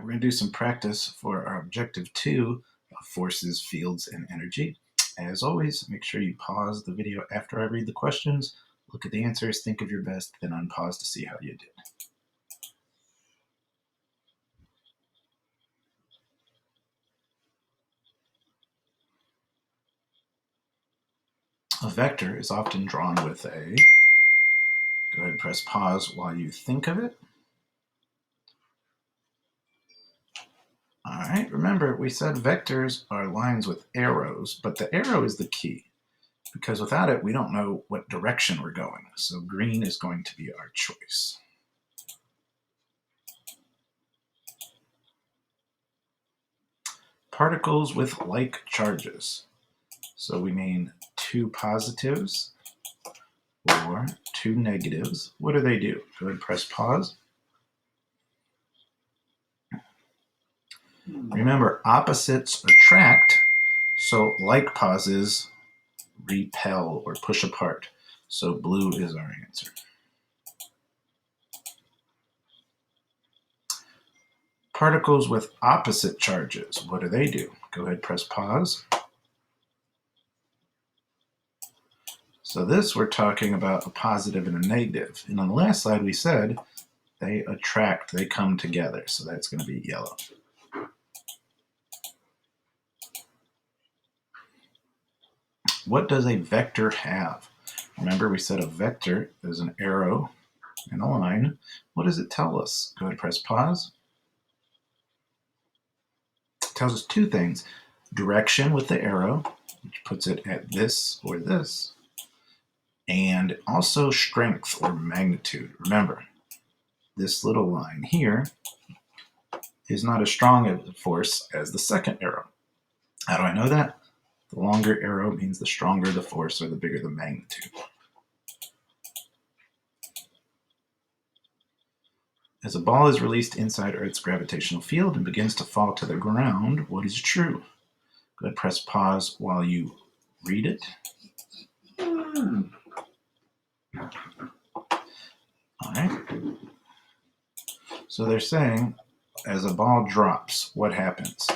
we're going to do some practice for our objective 2 of forces, fields, and energy. As always, make sure you pause the video after I read the questions, look at the answers, think of your best, then unpause to see how you did. A vector is often drawn with a, go ahead and press pause while you think of it. All right, remember we said vectors are lines with arrows, but the arrow is the key because without it, we don't know what direction we're going. So green is going to be our choice. Particles with like charges. So we mean 2 positives or 2 negatives. What do they do? Go ahead and press pause. Remember, opposites attract, so like pauses repel or push apart. So blue is our answer. Particles with opposite charges, what do they do? Go ahead, press pause. So this, we're talking about a positive and a negative. And on the last slide, we said they attract, they come together. So that's going to be yellow. What does a vector have? Remember, we said a vector is an arrow and a line. What does it tell us? Go ahead and press pause. It tells us 2 things. Direction with the arrow, which puts it at this or this, and also strength or magnitude. Remember, this little line here is not as strong a force as the second arrow. How do I know that? The longer arrow means the stronger the force or the bigger the magnitude. As a ball is released inside Earth's gravitational field and begins to fall to the ground, what is true? Go ahead, press pause while you read it. All right. So they're saying, as a ball drops, what happens?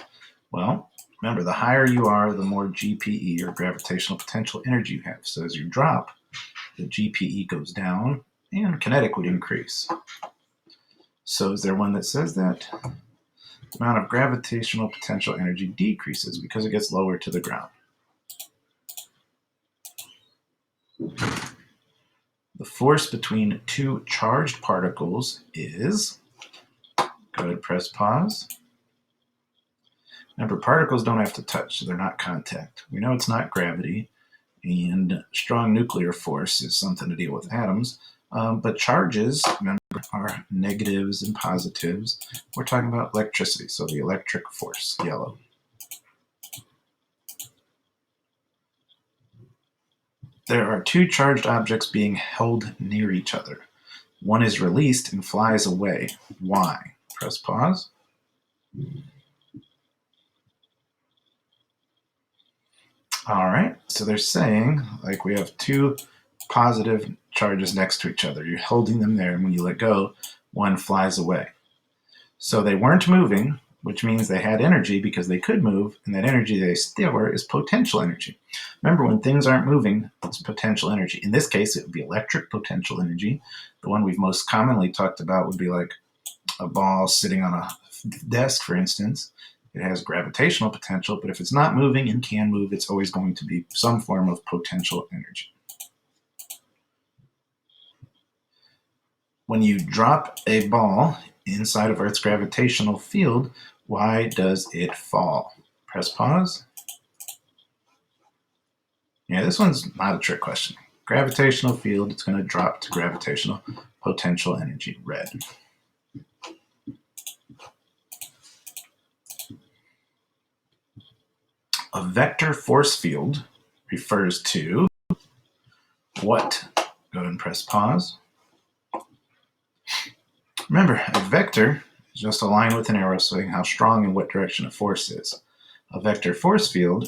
Well, remember, the higher you are, the more GPE or gravitational potential energy you have. So as you drop, the GPE goes down and kinetic would increase. So is there one that says that? The amount of gravitational potential energy decreases because it gets lower to the ground. The force between 2 charged particles is, go ahead, press pause. Remember, particles don't have to touch, so they're not contact. We know it's not gravity, and strong nuclear force is something to deal with atoms. But charges, remember, are negatives and positives. We're talking about electricity, so the electric force, yellow. There are 2 charged objects being held near each other. One is released and flies away. Why? Press pause. All right, so they're saying, like, we have 2 positive charges next to each other. You're holding them there, and when you let go, one flies away. So they weren't moving, which means they had energy because they could move, and that energy they store is potential energy. Remember, when things aren't moving, it's potential energy. In this case, it would be electric potential energy. The one we've most commonly talked about would be like a ball sitting on a desk, for instance. It has gravitational potential, but if it's not moving and can move, it's always going to be some form of potential energy. When you drop a ball inside of Earth's gravitational field, why does it fall? Press pause. Yeah, this one's not a trick question. Gravitational field, it's going to drop to gravitational potential energy, red. A vector force field refers to what? Go ahead and press pause. Remember, a vector is just a line with an arrow saying how strong and what direction a force is. A vector force field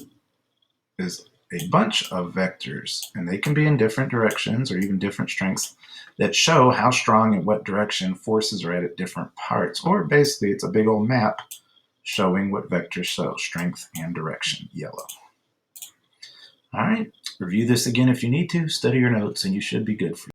is a bunch of vectors, and they can be in different directions or even different strengths that show how strong and what direction forces are at different parts. Or basically, it's a big old map showing what vectors show strength and direction, yellow. All right, review this again if you need to, study your notes, and you should be good for